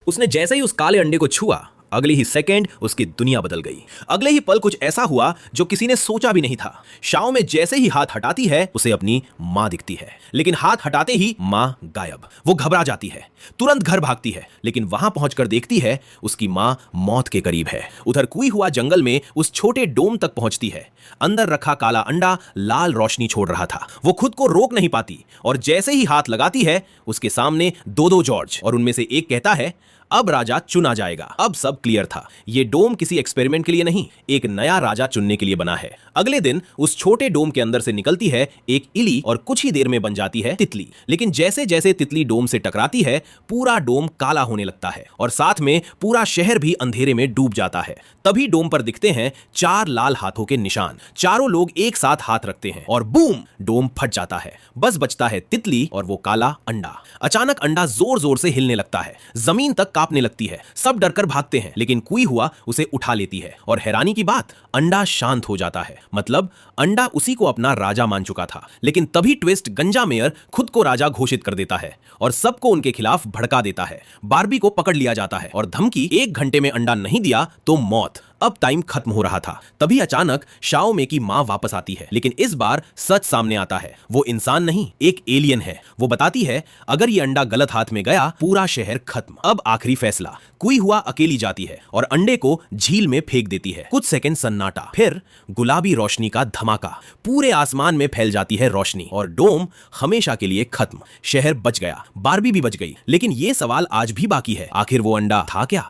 उसने जैसे ही उस काले अंडे को छुआ, अगले ही सेकंड उसकी दुनिया बदल गई। अगले ही पल कुछ ऐसा हुआ जो किसी ने सोचा भी नहीं था। शाओ में जैसे ही हाथ हटाती है उसे अपनी मां दिखती है, लेकिन हाथ हटाते ही मां गायब। वो घबरा जाती है, तुरंत घर भागती है, लेकिन वहां पहुंचकर देखती है उसकी मां मौत के करीब है। उधर कुई हुआ जंगल में उस छोटे डोम तक पहुंचती है। अंदर रखा काला अंडा लाल रोशनी छोड़ रहा था। वो खुद को रोक नहीं पाती और जैसे ही हाथ लगाती है उसके सामने दो जॉर्ज, और उनमें से एक कहता है अब राजा चुना जाएगा। अब सब क्लियर था, ये डोम किसी एक्सपेरिमेंट के लिए नहीं, एक नया राजा चुनने के लिए बना है। अगले दिन उस छोटे डोम के अंदर से निकलती है एक इली और कुछ ही देर में बन जाती है तितली। लेकिन जैसे जैसे तितली डोम से टकराती है पूरा डोम काला होने लगता है और साथ में पूरा शहर भी अंधेरे में डूब जाता है। तभी डोम पर दिखते हैं 4 लाल हाथों के निशान। चारों लोग एक साथ हाथ रखते हैं और बूम, डोम फट जाता है। बस बचता है तितली और वो काला अंडा। अचानक अंडा जोर जोर से हिलने लगता है, जमीन तक कांपने लगती है। सब डरकर भागते हैं, लेकिन कुई हुआ उसे उठा लेती है और हैरानी की बात, अंडा शांत हो जाता है। मतलब अंडा उसी को अपना राजा मान चुका था। लेकिन तभी ट्विस्ट, गंजा मेयर खुद को राजा घोषित कर देता है और सबको उनके खिलाफ भड़का देता है। बार्बी को पकड़ लिया जाता है और धमकी, 1 घंटे में अंडा नहीं दिया तो मौत। अब टाइम खत्म हो रहा था। तभी अचानक शाओ में की मां वापस आती है, लेकिन इस बार सच सामने आता है। वो इंसान नहीं, एक एलियन है। वो बताती है अगर ये अंडा गलत हाथ में गया पूरा शहर खत्म। अब आखिरी फैसला। कुई हुआ अकेली जाती है और अंडे को झील में फेंक देती है। कुछ सेकंड सन्नाटा, फिर गुलाबी रोशनी का धमाका। पूरे आसमान में फैल जाती है रोशनी और डोम हमेशा के लिए खत्म। शहर बच गया, बार्बी भी बच गई। लेकिन ये सवाल आज भी बाकी है, आखिर वो अंडा था क्या?